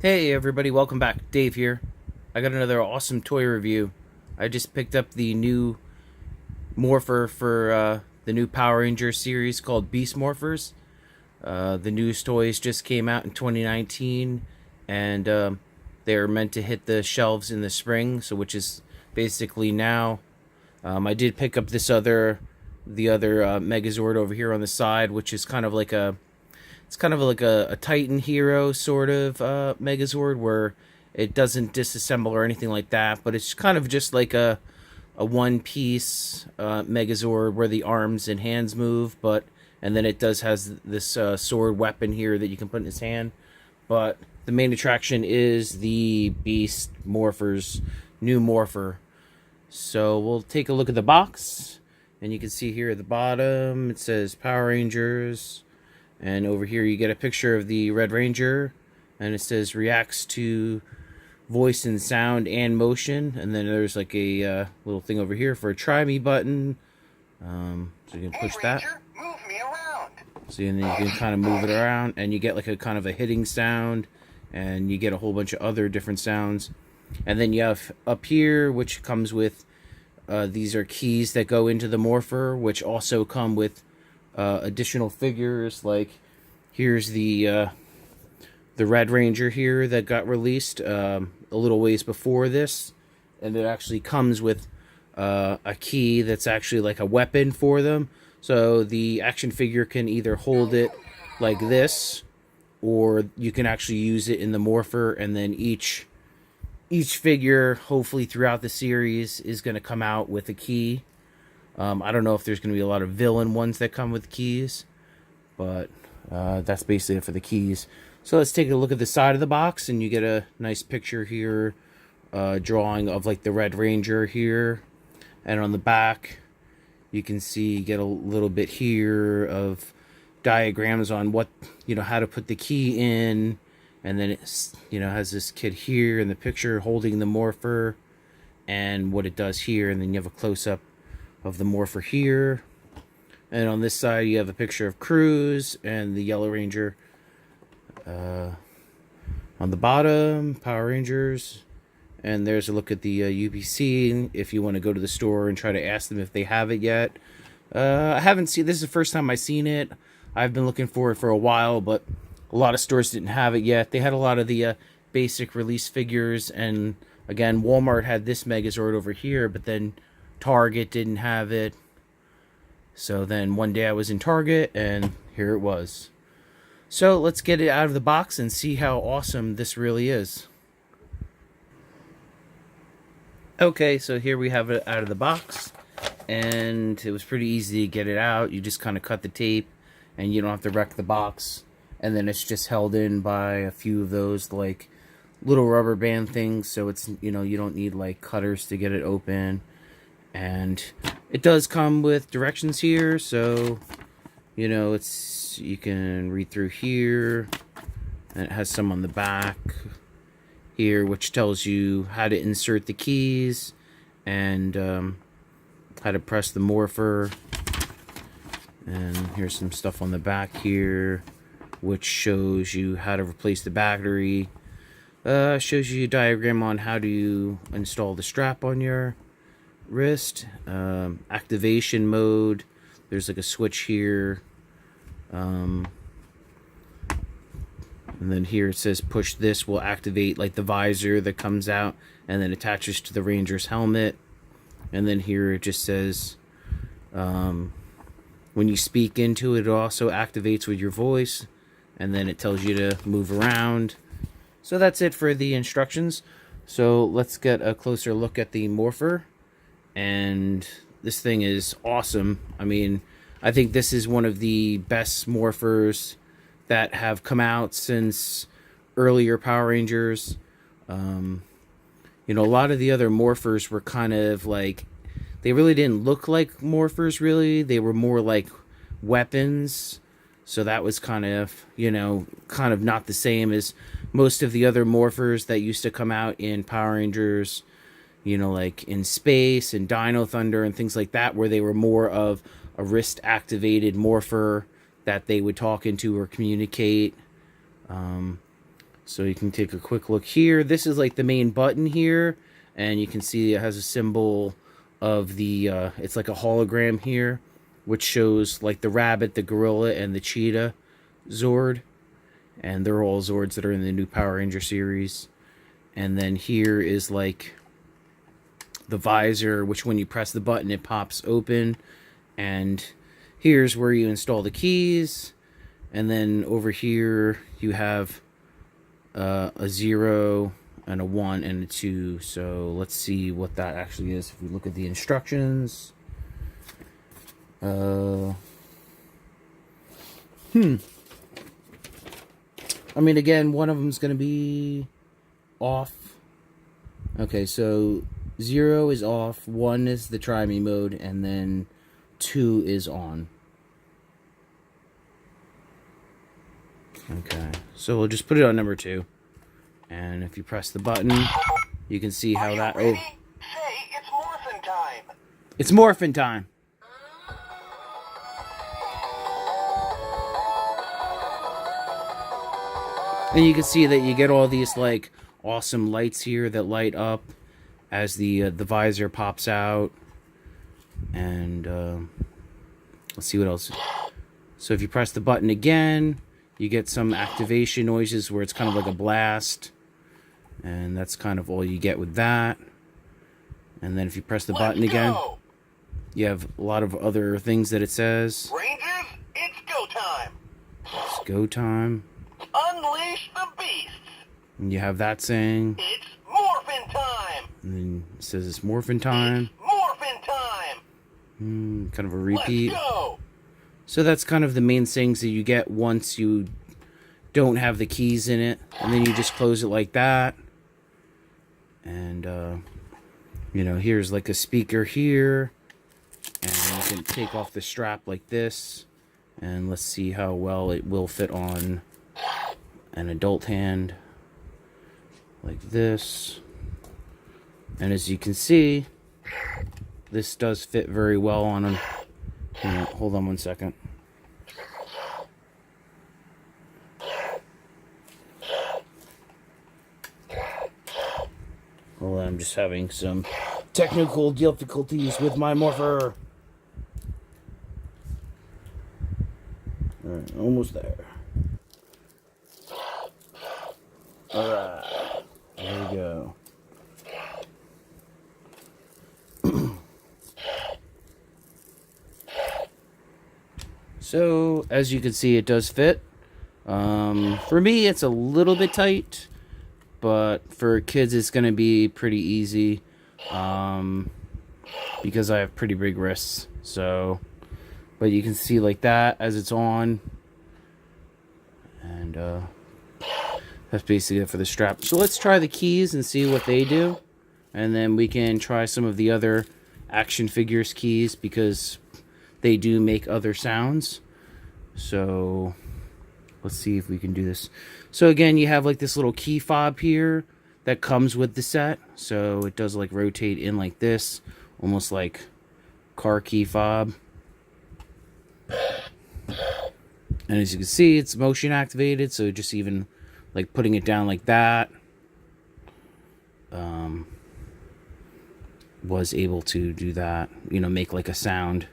Hey everybody, welcome back. Dave here. I got another awesome toy review. I just picked up the new Morpher for the new Power Ranger series called Beast Morphers. The newest toys just came out in 2019, and they're meant to hit the shelves in the spring, so which is basically now. I did pick up the other Megazord over here on the side, which is kind of like a Titan hero sort of Megazord, where it doesn't disassemble or anything like that, but it's kind of just like a one piece Megazord where the arms and hands move, but and then it does has this sword weapon here that you can put in his hand. But the main attraction is the Beast Morphers new Morpher. So we'll take a look at the box, and you can see here at the bottom it says Power Rangers. And over here you get a picture of the Red Ranger, and it says reacts to voice and sound and motion. And then there's like a little thing over here for a try me button. So you can push that. Move me around. So then you can kind of move it around, and you get like a kind of a hitting sound, and you get a whole bunch of other different sounds. And then you have up here, which comes with these are keys that go into the Morpher, which also come with additional figures. Like here's the Red Ranger here that got released a little ways before this, and it actually comes with a key that's actually like a weapon for them. So the action figure can either hold it like this, or you can actually use it in the Morpher, and then each figure, hopefully throughout the series, is going to come out with a key. I don't know if there's going to be a lot of villain ones that come with keys, but that's basically it for the keys. So let's take a look at the side of the box, and you get a nice picture here, drawing of like the Red Ranger here. And on the back, you can see, you get a little bit here of diagrams on what, how to put the key in. And then it's, has this kid here in the picture holding the Morpher and what it does here. And then you have a close-up of the Morpher here. And on this side, you have a picture of Cruz and the Yellow Ranger. On the bottom, Power Rangers. And there's a look at the UPC if you want to go to the store and try to ask them if they have it yet. I haven't seen, this is the first time I've seen it. I've been looking for it for a while, but a lot of stores didn't have it yet. They had a lot of the basic release figures, and again, Walmart had this Megazord over here, but then Target didn't have it. So then one day I was in Target, and here it was. So let's get it out of the box and see how awesome this really is. Okay, so here we have it out of the box, and it was pretty easy to get it out. You just kind of cut the tape, and you don't have to wreck the box. And then it's just held in by a few of those like little rubber band things, so it's, you don't need like cutters to get it open. And it does come with directions here, so you can read through here, and it has some on the back here which tells you how to insert the keys and how to press the Morpher. And here's some stuff on the back here which shows you how to replace the battery. Shows you a diagram on how to install the strap on your wrist. Activation mode, there's like a switch here. And then here it says push this will activate like the visor that comes out and then attaches to the Ranger's helmet. And then here it just says when you speak into it, it also activates with your voice. And then it tells you to move around. So that's it for the instructions. So let's get a closer look at the Morpher. And this thing is awesome. I mean, I think this is one of the best Morphers that have come out since earlier Power Rangers. A lot of the other Morphers were kind of like, they really didn't look like Morphers, really. They were more like weapons. So that was kind of not the same as most of the other Morphers that used to come out in Power Rangers, like in Space and Dino Thunder and things like that, where they were more of a wrist-activated Morpher that they would talk into or communicate. So you can take a quick look here. This is like the main button here, and you can see it has a symbol of the, it's like a hologram here, which shows like the rabbit, the gorilla, and the cheetah Zord. And they're all Zords that are in the new Power Ranger series. And then here is like the visor, which when you press the button, it pops open. And here's where you install the keys. And then over here, you have a 0 and a 1 and a 2. So let's see what that actually is if we look at the instructions. I mean, again, one of them is going to be off. Okay, so 0 is off, 1 is the try me mode, and then 2 is on. Okay, so we'll just put it on number 2. And if you press the button, you can see how that... Ready? Say, it's morphin' time. It's morphin' time. And you can see that you get all these like awesome lights here that light up as the visor pops out. And let's see what else. So if you press the button again, you get some activation noises where it's kind of like a blast. And that's kind of all you get with that. And then if you press the button again, you have a lot of other things that it says. Rangers, it's go time. It's go time. Unleash the beasts. And you have that saying. It's morphin' time. And then it says it's morphin' time. It's morphin' time. Kind of a repeat. Let's go. So that's kind of the main things that you get once you don't have the keys in it. And then you just close it like that. And, you know, here's like a speaker here. And you can take off the strap like this. And let's see how well it will fit on an adult hand. Like this. And as you can see, this does fit very well on a... Hold on one second. Hold on, I'm just having some technical difficulties with my Morpher. Alright, almost there. Alright, there we go. So, as you can see, it does fit. For me, it's a little bit tight, but for kids, it's going to be pretty easy, because I have pretty big wrists. So, but you can see like that as it's on, and that's basically it for the strap. So let's try the keys and see what they do, and then we can try some of the other action figures keys, because they do make other sounds. So let's see if we can do this. So again, you have like this little key fob here that comes with the set. So it does like rotate in like this, almost like car key fob. And as you can see, it's motion activated. So just even like putting it down like that, was able to do that, you know, make like a sound.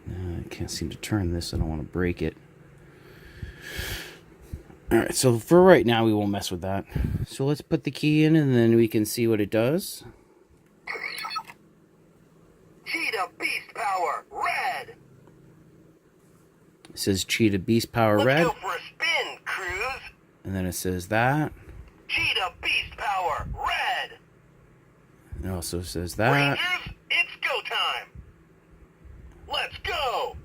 I can't seem to turn this. I don't want to break it. Alright, so for right now, we won't mess with that. So let's put the key in, and then we can see what it does. Cheetah Beast Power Red. It says Cheetah Beast Power Red. Let's go for a spin, Cruz. And then it says that. Cheetah Beast Power Red. It also says that. Rangers, it's go time. Let's go.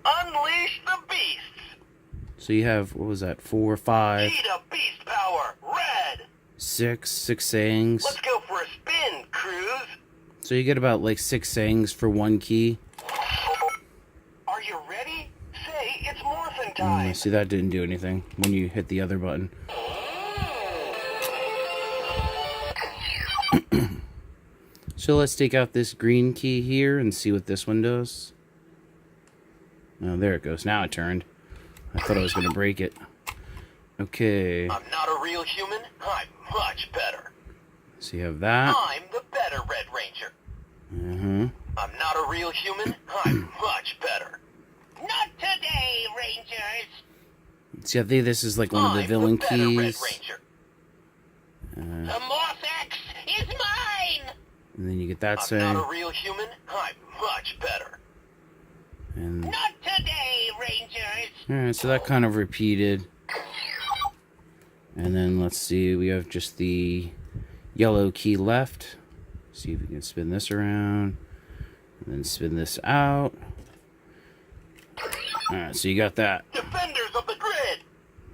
Unleash the beasts. So you have, what was that, 4, 5, Cheetah Beast Power Red. 6 sayings. Let's go for a spin, Cruz. So you get about like 6 sayings for one key. Are you ready? Say it's morphin' time. See, that didn't do anything when you hit the other button. So let's take out this green key here and see what this one does. Oh, there it goes. Now it turned. I thought I was going to break it. Okay. I'm not a real human. I'm much better. So you have that. I'm the better Red Ranger. Mm-hmm. I'm not a real human. I'm much better. Not today, Rangers. See, I think this is like one of the villain I'm the better Red keys. Ranger. The Morphex is mine. And then you get that I'm saying. not a real human. I'm much better. And Not today, Rangers. alright, so that kind of repeated. And then let's see, we have just the yellow key left. See if we can spin this around. And then spin this out. Alright, so you got that. Defenders of the grid.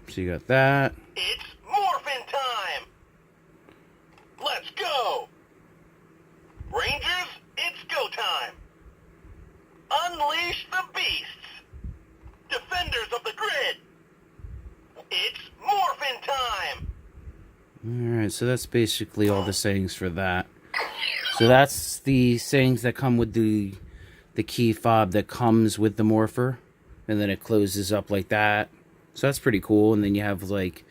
So you got that. It's morphin' time. Let's go. Rangers, it's go time. Unleash the beasts. Defenders of the grid. It's morphin' time. Alright, so that's basically all the sayings for that. So that's the sayings that come with the key fob that comes with the Morpher. And then it closes up like that. So that's pretty cool. And then you have like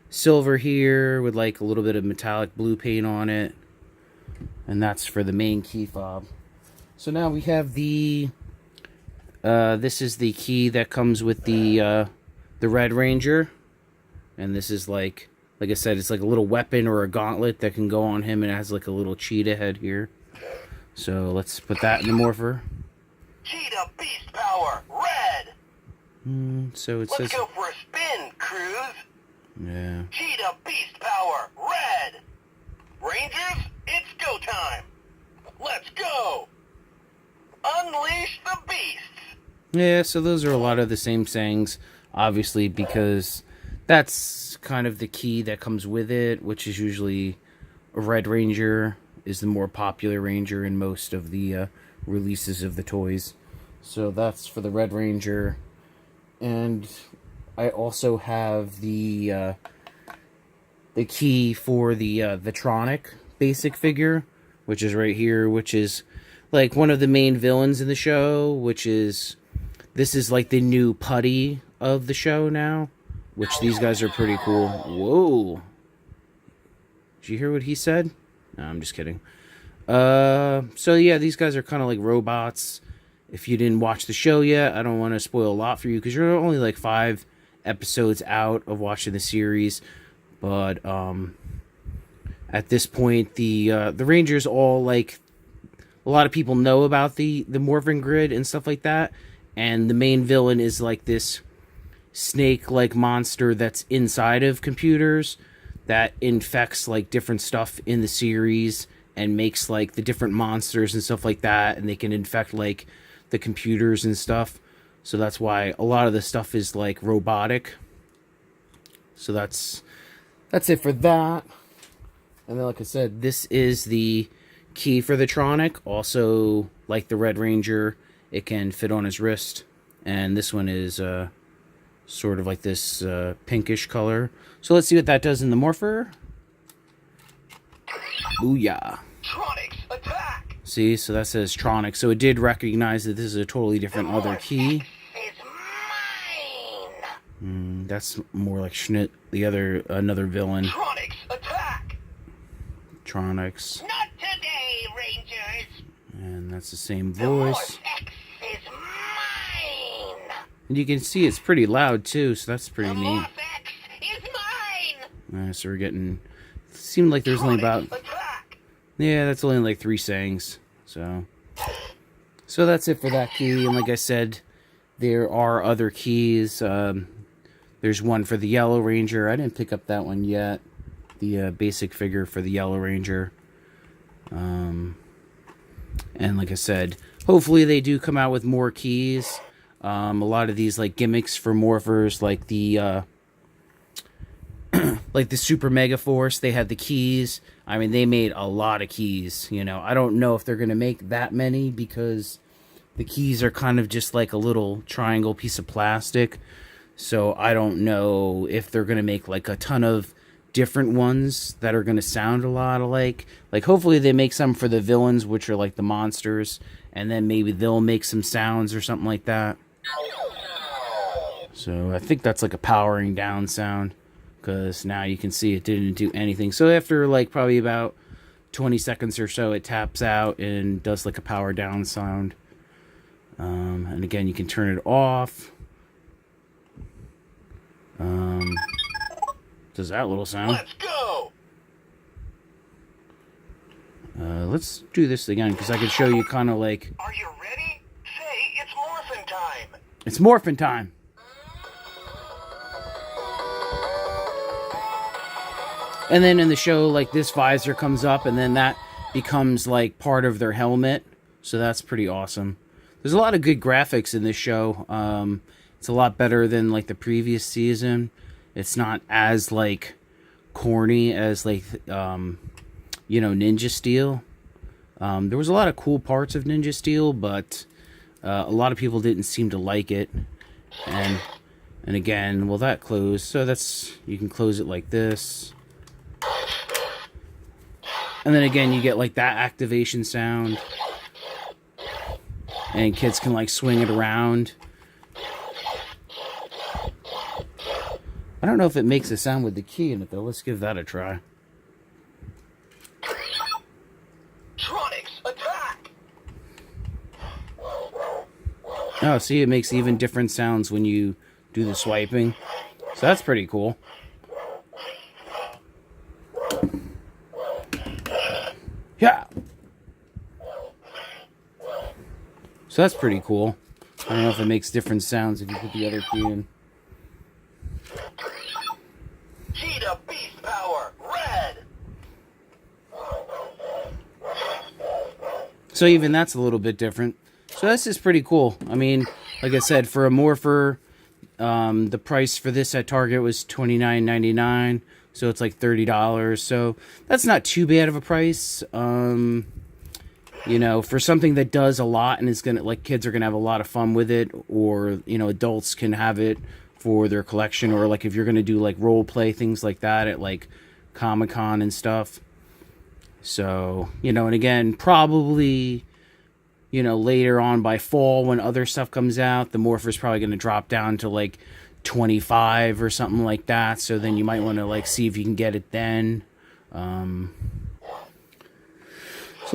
silver here with like a little bit of metallic blue paint on it. And that's for the main key fob. So now we have the this is the key that comes with the Red Ranger. And this is like I said, it's like a little weapon or a gauntlet that can go on him, and it has like a little cheetah head here. So let's put that in the Morpher. Cheetah beast power, red. So it Let's says, go for a spin, Cruz. yeah. Cheetah beast power, red. Rangers, it's go time. Let's go. Unleash the beasts. Yeah, so those are a lot of the same sayings, obviously, because that's kind of the key that comes with it, which is usually a Red Ranger is the more popular Ranger in most of the releases of the toys. So that's for the Red Ranger. And I also have the key for the Tronic basic figure, which is right here, which is like one of the main villains in the show, which is, this is like the new putty of the show now, which these guys are pretty cool. Whoa. Did you hear what he said? No, I'm just kidding. So yeah, these guys are kind of like robots. If you didn't watch the show yet, I don't want to spoil a lot for you because you're only like 5 episodes out of watching the series. But at this point, the Rangers all, like, a lot of people know about the Morphing Grid and stuff like that. And the main villain is like this snake-like monster that's inside of computers that infects like different stuff in the series and makes like the different monsters and stuff like that, and they can infect like the computers and stuff. So that's why a lot of the stuff is like robotic. So that's it for that. And then, like I said, this is the key for the Tronic. Also, like the Red Ranger, it can fit on his wrist. And this one is sort of like this pinkish color. So let's see what that does in the Morpher. Booyah. Tronics, attack! See, so that says Tronic. So it did recognize that this is a totally different other key. It's mine! That's more like Schnitt, another villain. Tronics, attack! Tronics. Not today, Rangers! And that's the same The voice. Morphex is mine! And you can see it's pretty loud too, so that's pretty The neat. Morphex is mine! So we're getting... Seemed like there's only about... Attack! Yeah, that's only like 3 sayings. So that's it for that key. And like I said, there are other keys. There's one for the Yellow Ranger. I didn't pick up that one yet. The basic figure for the Yellow Ranger. And like I said, hopefully they do come out with more keys. A lot of these like gimmicks for Morphers, like the like the Super Mega Force, they had the keys. I mean, they made a lot of keys, you know. I don't know if they're going to make that many because the keys are kind of just like a little triangle piece of plastic. So I don't know if they're going to make like a ton of different ones that are going to sound a lot alike. Like, hopefully they make some for the villains, which are like the monsters, and then maybe they'll make some sounds or something like that. So I think that's like a powering down sound, because now you can see it didn't do anything. So after like probably about 20 seconds or so, it taps out and does like a power down sound. And again, you can turn it off. Does that little sound. Let's go! Let's do this again, because I can show you kind of like... Are you ready? Say, it's morphin' time! It's morphin' time! And then in the show, like, this visor comes up, and then that becomes, like, part of their helmet. So that's pretty awesome. There's a lot of good graphics in this show. It's a lot better than, like, the previous season. It's not as, like, corny as, like, you know, Ninja Steel. There was a lot of cool parts of Ninja Steel, but a lot of people didn't seem to like it. And again, well, that closed. So that's, you can close it like this. And then again, you get like that activation sound. And kids can like swing it around. I don't know if it makes a sound with the key in it though. Let's give that a try. Tronics, attack! Oh, see, it makes even different sounds when you do the swiping. So that's pretty cool. Yeah. So that's pretty cool. I don't know if it makes different sounds if you put the other key in. Cheetah beast power, red! So even that's a little bit different. So this is pretty cool. I mean, like I said, for a Morpher, the price for this at Target was $29.99. So it's like $30. So that's not too bad of a price. You know, for something that does a lot and is gonna, like, kids are gonna have a lot of fun with it, or, you know, adults can have it for their collection, or like if you're gonna do like role play things like that at like Comic-Con and stuff. So, you know, and again, probably, you know, later on by fall when other stuff comes out, the Morpher's probably gonna drop down to like 25 or something like that. So then you might want to like see if you can get it then. So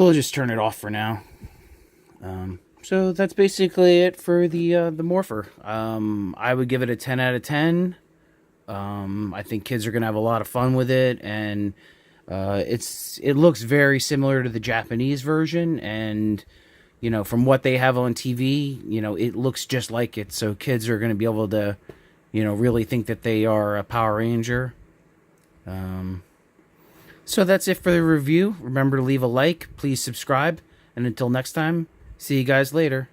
we'll just turn it off for now. So that's basically it for the Morpher. I would give it a 10 out of 10. I think kids are gonna have a lot of fun with it, and it looks very similar to the Japanese version, and you know, from what they have on TV, you know, it looks just like it. So kids are gonna be able to, you know, really think that they are a Power Ranger. So that's it for the review. Remember to leave a like, please subscribe, and until next time, see you guys later.